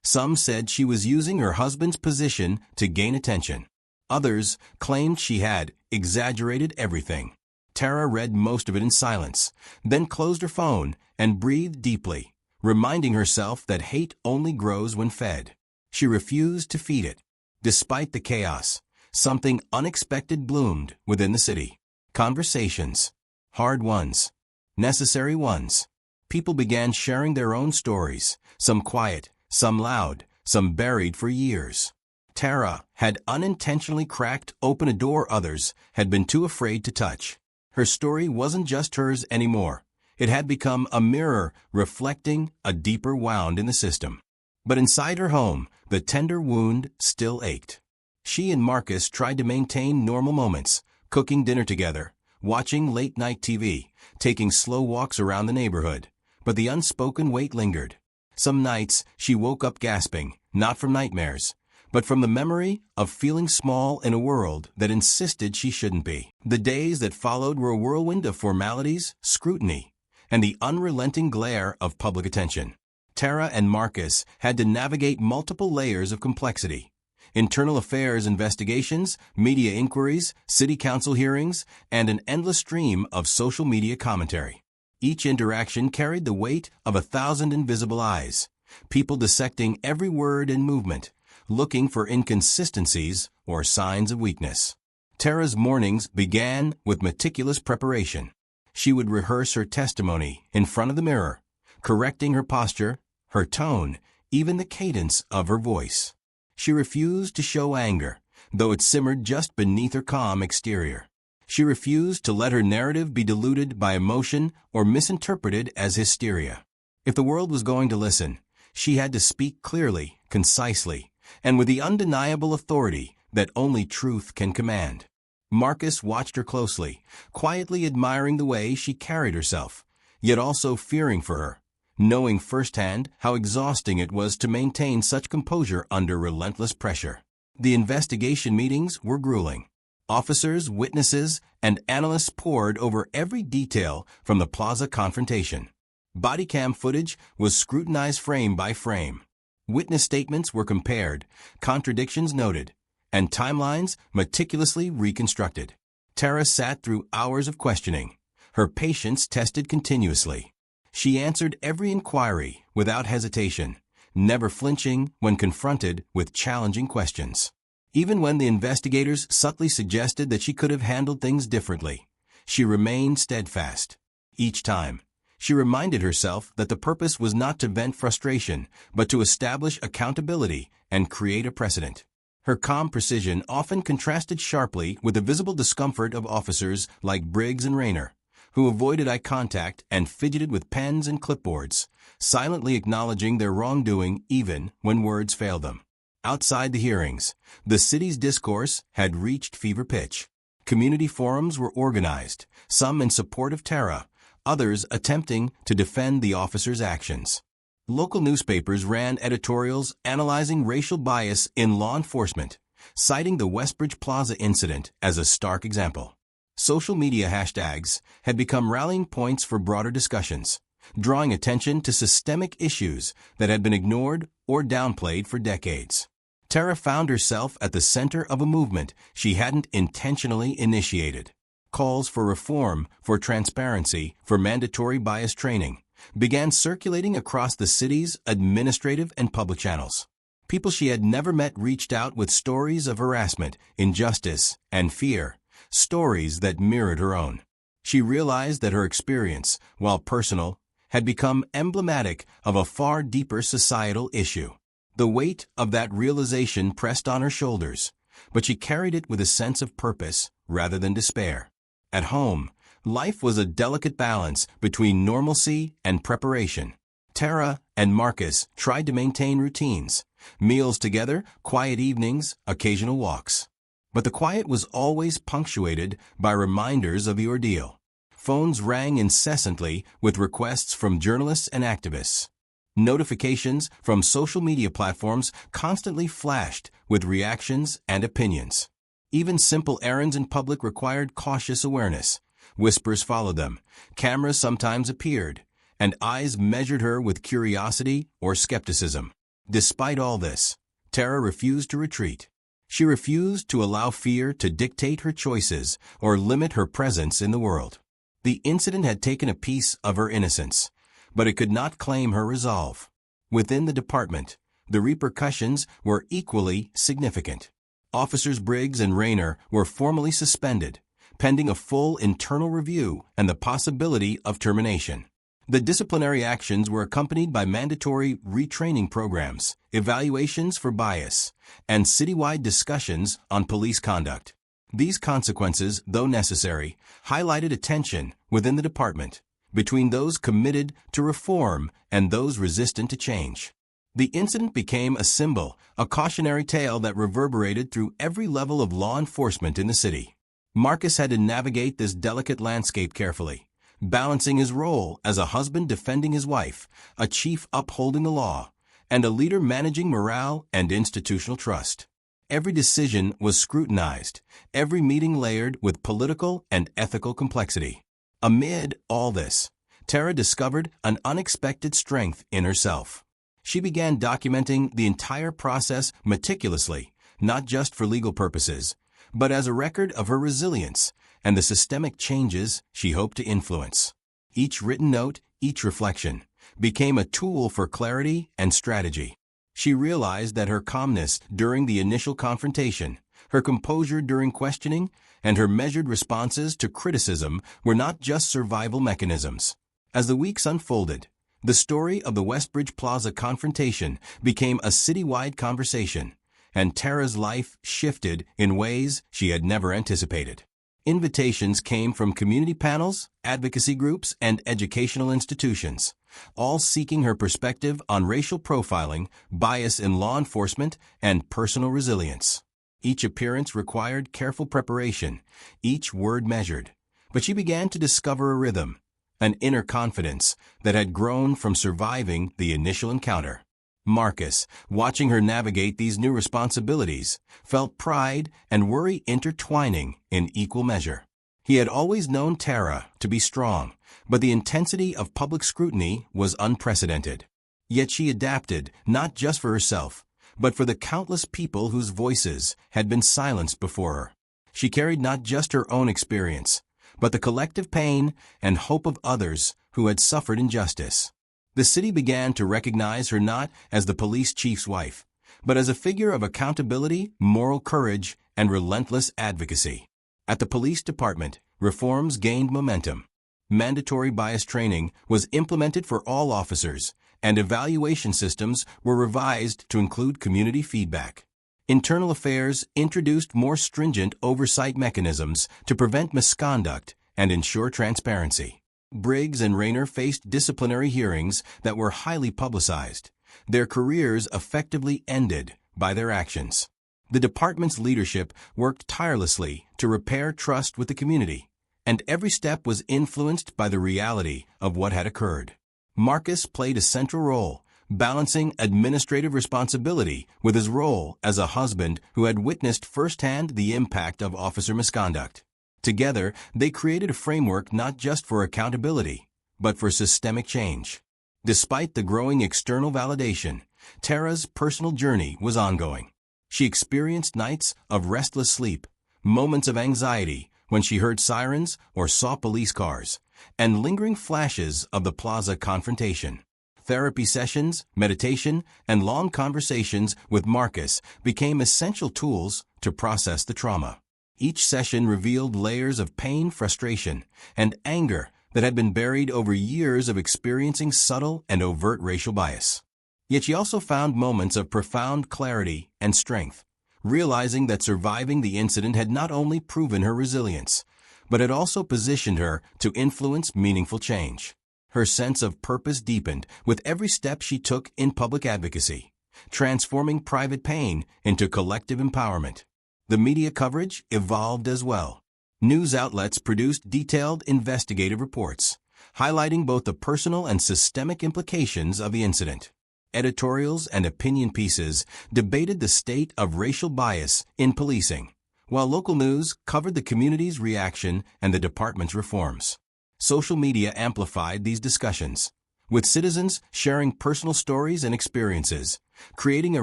Some said she was using her husband's position to gain attention. Others claimed she had exaggerated everything. Tara read most of it in silence, then closed her phone and breathed deeply, reminding herself that hate only grows when fed. She refused to feed it. Despite the chaos, something unexpected bloomed within the city. Conversations. Hard ones. Necessary ones. People began sharing their own stories, some quiet, some loud, some buried for years. Tara had unintentionally cracked open a door others had been too afraid to touch. Her story wasn't just hers anymore. It had become a mirror reflecting a deeper wound in the system. But inside her home, the tender wound still ached. She and Marcus tried to maintain normal moments, cooking dinner together, watching late-night TV, taking slow walks around the neighborhood. But the unspoken weight lingered. Some nights, she woke up gasping, not from nightmares, but from the memory of feeling small in a world that insisted she shouldn't be. The days that followed were a whirlwind of formalities, scrutiny, and the unrelenting glare of public attention. Tara and Marcus had to navigate multiple layers of complexity. Internal affairs investigations, media inquiries, city council hearings, and an endless stream of social media commentary. Each interaction carried the weight of 1,000 invisible eyes, people dissecting every word and movement, looking for inconsistencies or signs of weakness. Tara's mornings began with meticulous preparation. She would rehearse her testimony in front of the mirror, correcting her posture, her tone, even the cadence of her voice. She refused to show anger, though it simmered just beneath her calm exterior. She refused to let her narrative be diluted by emotion or misinterpreted as hysteria. If the world was going to listen, she had to speak clearly, concisely, and with the undeniable authority that only truth can command. Marcus watched her closely, quietly admiring the way she carried herself, yet also fearing for her, knowing firsthand how exhausting it was to maintain such composure under relentless pressure. The investigation meetings were grueling. Officers, witnesses, and analysts pored over every detail from the plaza confrontation. Body cam footage was scrutinized frame by frame. Witness statements were compared, contradictions noted, and timelines meticulously reconstructed. Tara sat through hours of questioning, her patience tested continuously. She answered every inquiry without hesitation, never flinching when confronted with challenging questions. Even when the investigators subtly suggested that she could have handled things differently, she remained steadfast. Each time, she reminded herself that the purpose was not to vent frustration, but to establish accountability and create a precedent. Her calm precision often contrasted sharply with the visible discomfort of officers like Briggs and Rayner, who avoided eye contact and fidgeted with pens and clipboards, silently acknowledging their wrongdoing even when words failed them. Outside the hearings, the city's discourse had reached fever pitch. Community forums were organized, some in support of Tara, others attempting to defend the officer's actions. Local newspapers ran editorials analyzing racial bias in law enforcement, citing the Westbridge Plaza incident as a stark example. Social media hashtags had become rallying points for broader discussions, drawing attention to systemic issues that had been ignored or downplayed for decades. Tara found herself at the center of a movement she hadn't intentionally initiated. Calls for reform, for transparency, for mandatory bias training began circulating across the city's administrative and public channels. People she had never met reached out with stories of harassment, injustice, and fear, stories that mirrored her own. She realized that her experience, while personal, had become emblematic of a far deeper societal issue. The weight of that realization pressed on her shoulders, but she carried it with a sense of purpose rather than despair. At home, life was a delicate balance between normalcy and preparation. Tara and Marcus tried to maintain routines, meals together, quiet evenings, occasional walks. But the quiet was always punctuated by reminders of the ordeal. Phones rang incessantly with requests from journalists and activists. Notifications from social media platforms constantly flashed with reactions and opinions. Even simple errands in public required cautious awareness. Whispers followed them, cameras sometimes appeared, and eyes measured her with curiosity or skepticism. Despite all this, Tara refused to retreat. She refused to allow fear to dictate her choices or limit her presence in the world. The incident had taken a piece of her innocence, but it could not claim her resolve. Within the department, the repercussions were equally significant. Officers Briggs and Rayner were formally suspended, pending a full internal review and the possibility of termination. The disciplinary actions were accompanied by mandatory retraining programs, evaluations for bias, and citywide discussions on police conduct. These consequences, though necessary, highlighted a tension within the department between those committed to reform and those resistant to change. The incident became a symbol, a cautionary tale that reverberated through every level of law enforcement in the city. Marcus had to navigate this delicate landscape carefully, balancing his role as a husband defending his wife, a chief upholding the law, and a leader managing morale and institutional trust. Every decision was scrutinized, every meeting layered with political and ethical complexity. Amid all this, Tara discovered an unexpected strength in herself. She began documenting the entire process meticulously, not just for legal purposes, but as a record of her resilience and the systemic changes she hoped to influence. Each written note, each reflection, became a tool for clarity and strategy. She realized that her calmness during the initial confrontation, her composure during questioning, and her measured responses to criticism were not just survival mechanisms. As the weeks unfolded, the story of the Westbridge Plaza confrontation became a citywide conversation, and Tara's life shifted in ways she had never anticipated. Invitations came from community panels, advocacy groups, and educational institutions, all seeking her perspective on racial profiling, bias in law enforcement, and personal resilience. Each appearance required careful preparation, each word measured, but she began to discover a rhythm, an inner confidence that had grown from surviving the initial encounter. Marcus, watching her navigate these new responsibilities, felt pride and worry intertwining in equal measure. He had always known Tara to be strong, but the intensity of public scrutiny was unprecedented. Yet she adapted, not just for herself, but for the countless people whose voices had been silenced before her. She carried not just her own experience, but the collective pain and hope of others who had suffered injustice. The city began to recognize her not as the police chief's wife, but as a figure of accountability, moral courage, and relentless advocacy. At the police department, reforms gained momentum. Mandatory bias training was implemented for all officers, and evaluation systems were revised to include community feedback. Internal Affairs introduced more stringent oversight mechanisms to prevent misconduct and ensure transparency. Briggs and Rayner faced disciplinary hearings that were highly publicized. Their careers effectively ended by their actions. The department's leadership worked tirelessly to repair trust with the community, and every step was influenced by the reality of what had occurred. Marcus played a central role, balancing administrative responsibility with his role as a husband who had witnessed firsthand the impact of officer misconduct. Together, they created a framework not just for accountability, but for systemic change. Despite the growing external validation, Tara's personal journey was ongoing. She experienced nights of restless sleep, moments of anxiety when she heard sirens or saw police cars, and lingering flashes of the plaza confrontation. Therapy sessions, meditation, and long conversations with Marcus became essential tools to process the trauma. Each session revealed layers of pain, frustration, and anger that had been buried over years of experiencing subtle and overt racial bias. Yet she also found moments of profound clarity and strength, realizing that surviving the incident had not only proven her resilience, but had also positioned her to influence meaningful change. Her sense of purpose deepened with every step she took in public advocacy, transforming private pain into collective empowerment. The media coverage evolved as well. News outlets produced detailed investigative reports, highlighting both the personal and systemic implications of the incident. Editorials and opinion pieces debated the state of racial bias in policing, while local news covered the community's reaction and the department's reforms. Social media amplified these discussions, with citizens sharing personal stories and experiences, creating a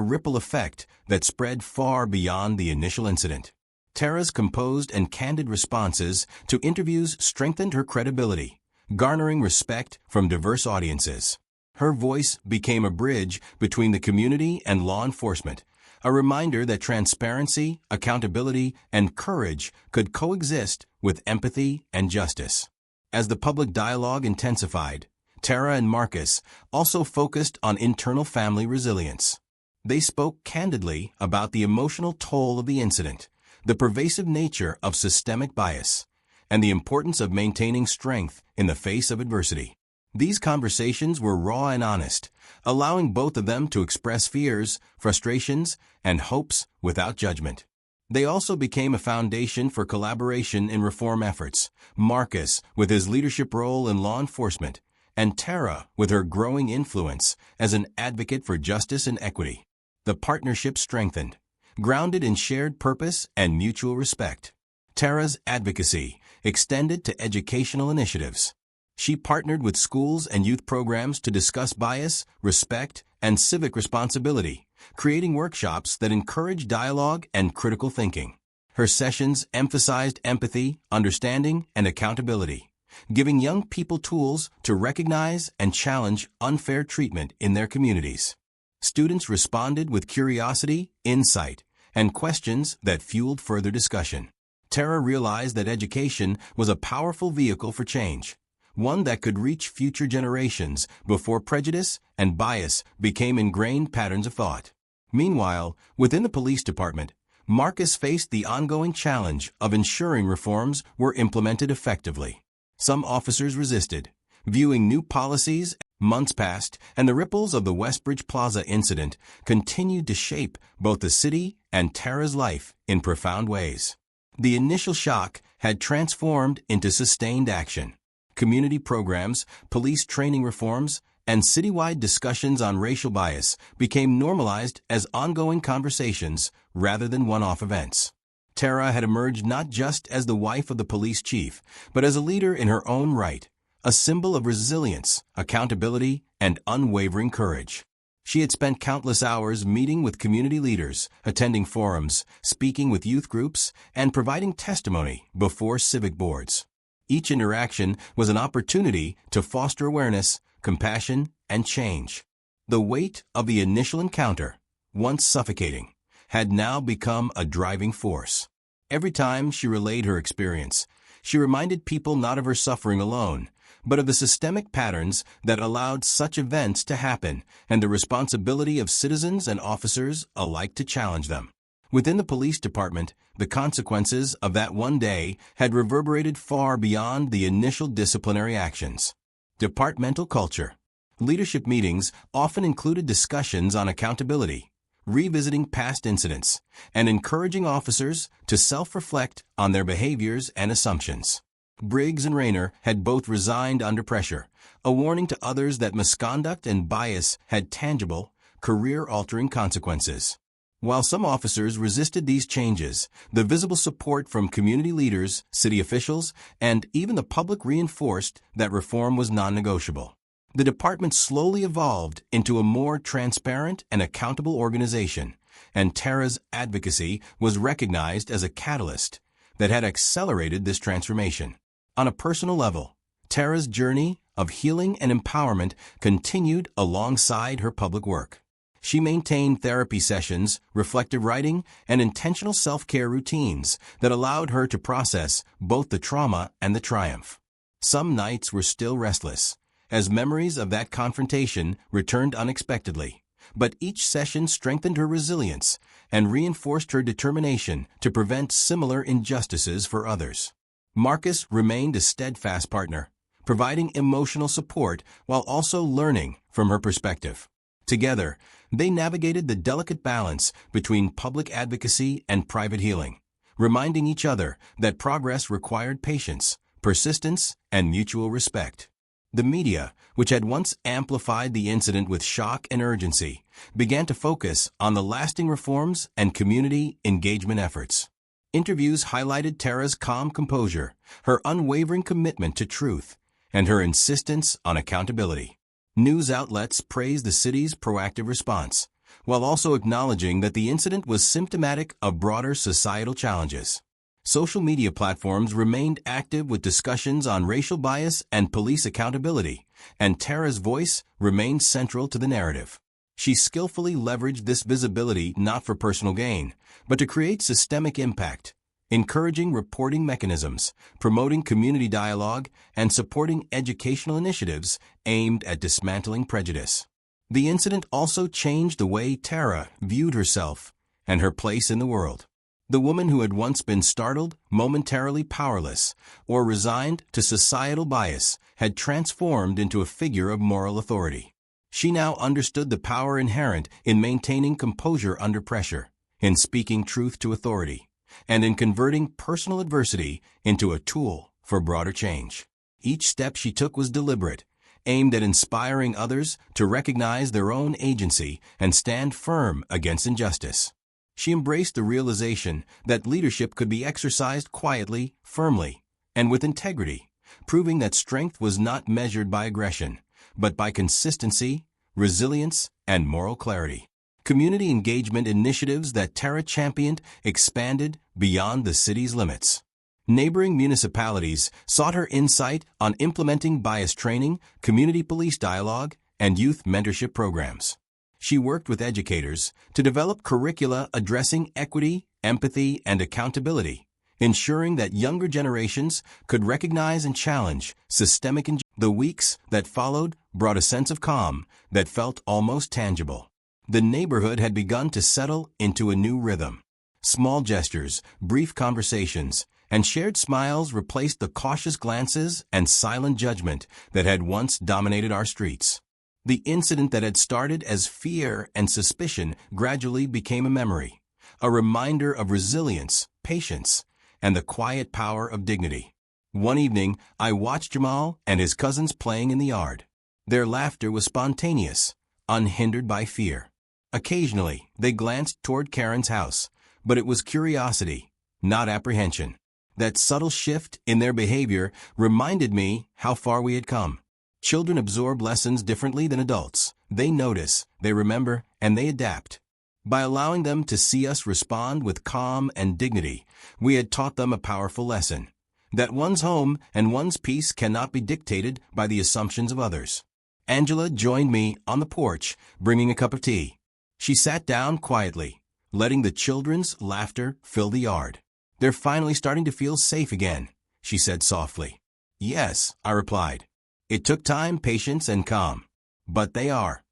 ripple effect that spread far beyond the initial incident. Tara's composed and candid responses to interviews strengthened her credibility, garnering respect from diverse audiences. Her voice became a bridge between the community and law enforcement, a reminder that transparency, accountability, and courage could coexist with empathy and justice. As the public dialogue intensified, Tara and Marcus also focused on internal family resilience. They spoke candidly about the emotional toll of the incident, the pervasive nature of systemic bias, and the importance of maintaining strength in the face of adversity. These conversations were raw and honest, allowing both of them to express fears, frustrations, and hopes without judgment. They also became a foundation for collaboration in reform efforts, Marcus with his leadership role in law enforcement, and Tara with her growing influence as an advocate for justice and equity. The partnership strengthened, grounded in shared purpose and mutual respect. Tara's advocacy extended to educational initiatives. She partnered with schools and youth programs to discuss bias, respect, and civic responsibility, creating workshops that encourage dialogue and critical thinking. Her sessions emphasized empathy, understanding, and accountability, giving young people tools to recognize and challenge unfair treatment in their communities. Students responded with curiosity, insight, and questions that fueled further discussion. Tara realized that education was a powerful vehicle for change, one that could reach future generations before prejudice and bias became ingrained patterns of thought. Meanwhile, within the police department, Marcus faced the ongoing challenge of ensuring reforms were implemented effectively. Some officers resisted, viewing new policies. Months passed, and the ripples of the Westbridge Plaza incident continued to shape both the city and Tara's life in profound ways. The initial shock had transformed into sustained action. Community programs, police training reforms, and citywide discussions on racial bias became normalized as ongoing conversations rather than one-off events. Tara had emerged not just as the wife of the police chief, but as a leader in her own right, a symbol of resilience, accountability, and unwavering courage. She had spent countless hours meeting with community leaders, attending forums, speaking with youth groups, and providing testimony before civic boards. Each interaction was an opportunity to foster awareness, compassion, and change. The weight of the initial encounter, once suffocating, had now become a driving force. Every time she relayed her experience, she reminded people not of her suffering alone, but of the systemic patterns that allowed such events to happen and the responsibility of citizens and officers alike to challenge them. Within the police department, the consequences of that one day had reverberated far beyond the initial disciplinary actions. Departmental culture. Leadership meetings often included discussions on accountability, revisiting past incidents, and encouraging officers to self-reflect on their behaviors and assumptions. Briggs and Rayner had both resigned under pressure, a warning to others that misconduct and bias had tangible, career-altering consequences. While some officers resisted these changes, the visible support from community leaders, city officials, and even the public reinforced that reform was non-negotiable. The department slowly evolved into a more transparent and accountable organization, and Tara's advocacy was recognized as a catalyst that had accelerated this transformation. On a personal level, Tara's journey of healing and empowerment continued alongside her public work. She maintained therapy sessions, reflective writing, and intentional self-care routines that allowed her to process both the trauma and the triumph. Some nights were still restless, as memories of that confrontation returned unexpectedly, but each session strengthened her resilience and reinforced her determination to prevent similar injustices for others. Marcus remained a steadfast partner, providing emotional support while also learning from her perspective. Together, they navigated the delicate balance between public advocacy and private healing, reminding each other that progress required patience, persistence, and mutual respect. The media, which had once amplified the incident with shock and urgency, began to focus on the lasting reforms and community engagement efforts. Interviews highlighted Tara's calm composure, her unwavering commitment to truth, and her insistence on accountability. News outlets praised the city's proactive response, while also acknowledging that the incident was symptomatic of broader societal challenges. Social media platforms remained active with discussions on racial bias and police accountability, and Tara's voice remained central to the narrative. She skillfully leveraged this visibility not for personal gain, but to create systemic impact, encouraging reporting mechanisms, promoting community dialogue, and supporting educational initiatives aimed at dismantling prejudice. The incident also changed the way Tara viewed herself and her place in the world. The woman who had once been startled, momentarily powerless, or resigned to societal bias had transformed into a figure of moral authority. She now understood the power inherent in maintaining composure under pressure, in speaking truth to authority, and in converting personal adversity into a tool for broader change. Each step she took was deliberate, aimed at inspiring others to recognize their own agency and stand firm against injustice. She embraced the realization that leadership could be exercised quietly, firmly, and with integrity, proving that strength was not measured by aggression, but by consistency, resilience, and moral clarity. Community engagement initiatives that Tara championed expanded beyond the city's limits. Neighboring municipalities sought her insight on implementing bias training, community police dialogue, and youth mentorship programs. She worked with educators to develop curricula addressing equity, empathy, and accountability, ensuring that younger generations could recognize and challenge systemic injustice. The weeks that followed brought a sense of calm that felt almost tangible. The neighborhood had begun to settle into a new rhythm. Small gestures, brief conversations, and shared smiles replaced the cautious glances and silent judgment that had once dominated our streets. The incident that had started as fear and suspicion gradually became a memory, a reminder of resilience, patience, and the quiet power of dignity. One evening, I watched Jamal and his cousins playing in the yard. Their laughter was spontaneous, unhindered by fear. Occasionally, they glanced toward Karen's house, but it was curiosity, not apprehension. That subtle shift in their behavior reminded me how far we had come. Children absorb lessons differently than adults, They notice, they remember, and they adapt. By allowing them to see us respond with calm and dignity, we had taught them a powerful lesson: that one's home and one's peace cannot be dictated by the assumptions of others. Angela joined me on the porch, bringing a cup of tea. She sat down quietly, letting the children's laughter fill the yard. "They're finally starting to feel safe again," she said softly. "Yes," I replied. "It took time, patience, and calm. But they are."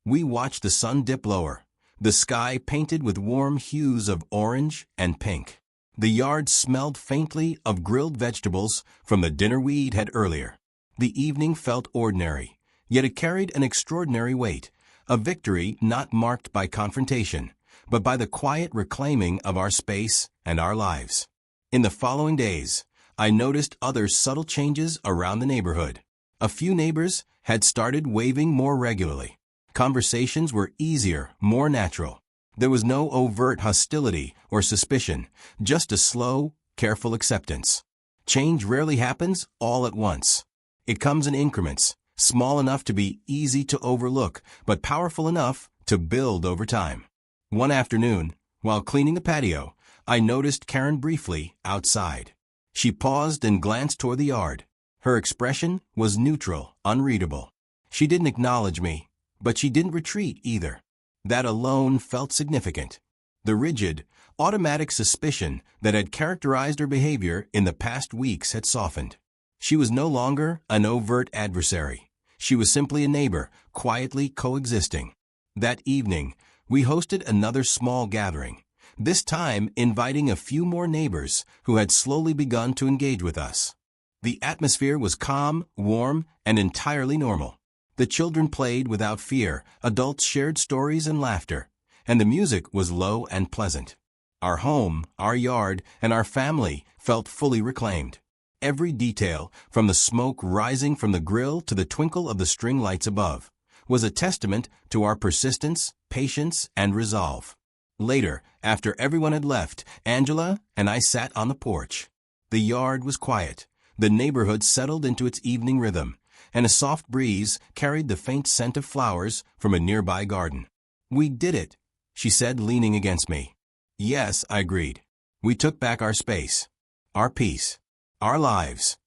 We watched the sun dip lower, the sky painted with warm hues of orange and pink. The yard smelled faintly of grilled vegetables from the dinner we had earlier. The evening felt ordinary, yet it carried an extraordinary weight, a victory not marked by confrontation, but by the quiet reclaiming of our space and our lives. In the following days, I noticed other subtle changes around the neighborhood. A few neighbors had started waving more regularly. Conversations were easier, more natural. There was no overt hostility or suspicion, just a slow, careful acceptance. Change rarely happens all at once. It comes in increments, small enough to be easy to overlook, but powerful enough to build over time. One afternoon, while cleaning the patio, I noticed Karen briefly outside. She paused and glanced toward the yard. Her expression was neutral, unreadable. She didn't acknowledge me, but she didn't retreat either. That alone felt significant. The rigid, automatic suspicion that had characterized her behavior in the past weeks had softened. She was no longer an overt adversary. She was simply a neighbor, quietly coexisting. That evening, we hosted another small gathering, this time inviting a few more neighbors who had slowly begun to engage with us. The atmosphere was calm, warm, and entirely normal. The children played without fear, adults shared stories and laughter, and the music was low and pleasant. Our home, our yard, and our family felt fully reclaimed. Every detail, from the smoke rising from the grill to the twinkle of the string lights above, was a testament to our persistence, patience, and resolve. Later, after everyone had left, Angela and I sat on the porch. The yard was quiet. The neighborhood settled into its evening rhythm, and a soft breeze carried the faint scent of flowers from a nearby garden. "We did it," she said, leaning against me. "Yes," I agreed. "We took back our space, our peace, our lives."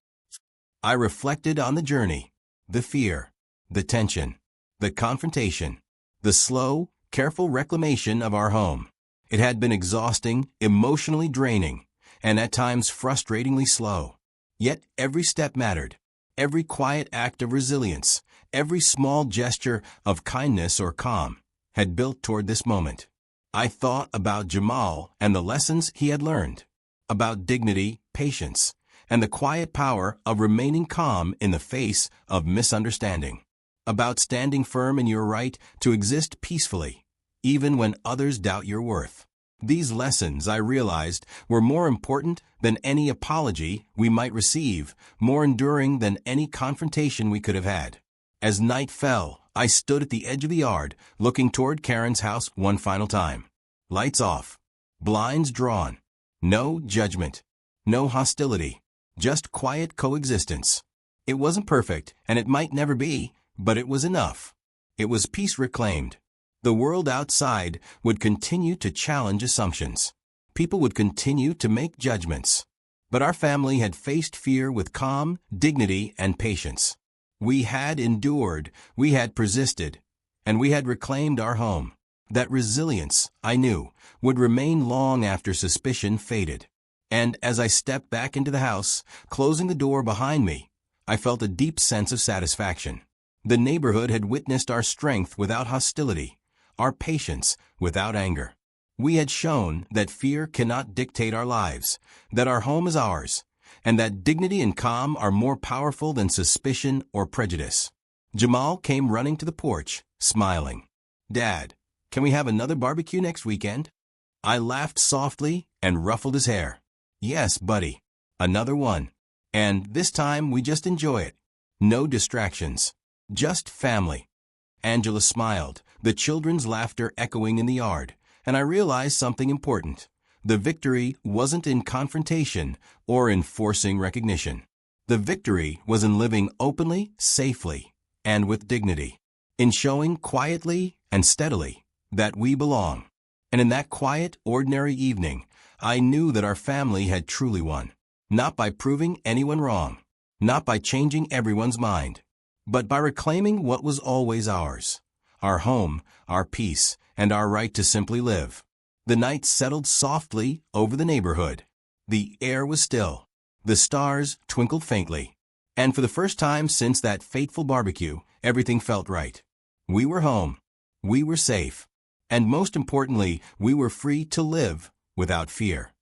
I reflected on the journey, the fear, the tension, the confrontation, the slow, careful reclamation of our home. It had been exhausting, emotionally draining, and at times frustratingly slow. Yet every step mattered. Every quiet act of resilience, every small gesture of kindness or calm, had built toward this moment. I thought about Jamal and the lessons he had learned, about dignity, patience, and the quiet power of remaining calm in the face of misunderstanding, about standing firm in your right to exist peacefully, even when others doubt your worth. These lessons, I realized, were more important than any apology we might receive, more enduring than any confrontation we could have had. As night fell, I stood at the edge of the yard, looking toward Karen's house one final time. Lights off, blinds drawn, no judgment, no hostility, just quiet coexistence. It wasn't perfect, and it might never be, but it was enough. It was peace reclaimed. The world outside would continue to challenge assumptions. People would continue to make judgments. But our family had faced fear with calm, dignity, and patience. We had endured, we had persisted, and we had reclaimed our home. That resilience, I knew, would remain long after suspicion faded. And as I stepped back into the house, closing the door behind me, I felt a deep sense of satisfaction. The neighborhood had witnessed our strength without hostility, our patience without anger. We had shown that fear cannot dictate our lives, that our home is ours, and that dignity and calm are more powerful than suspicion or prejudice. Jamal came running to the porch, smiling. "Dad, can we have another barbecue next weekend?" I laughed softly and ruffled his hair. "Yes, buddy. Another one. And this time we just enjoy it. No distractions. Just family." Angela smiled, the children's laughter echoing in the yard, and I realized something important. The victory wasn't in confrontation or in forcing recognition. The victory was in living openly, safely, and with dignity. in showing quietly and steadily that we belong. And in that quiet, ordinary evening, I knew that our family had truly won. Not by proving anyone wrong, not by changing everyone's mind, but by reclaiming what was always ours: our home, our peace, and our right to simply live. The night settled softly over the neighborhood. The air was still. The stars twinkled faintly. And for the first time since that fateful barbecue, everything felt right. We were home. We were safe. And most importantly, we were free to live without fear.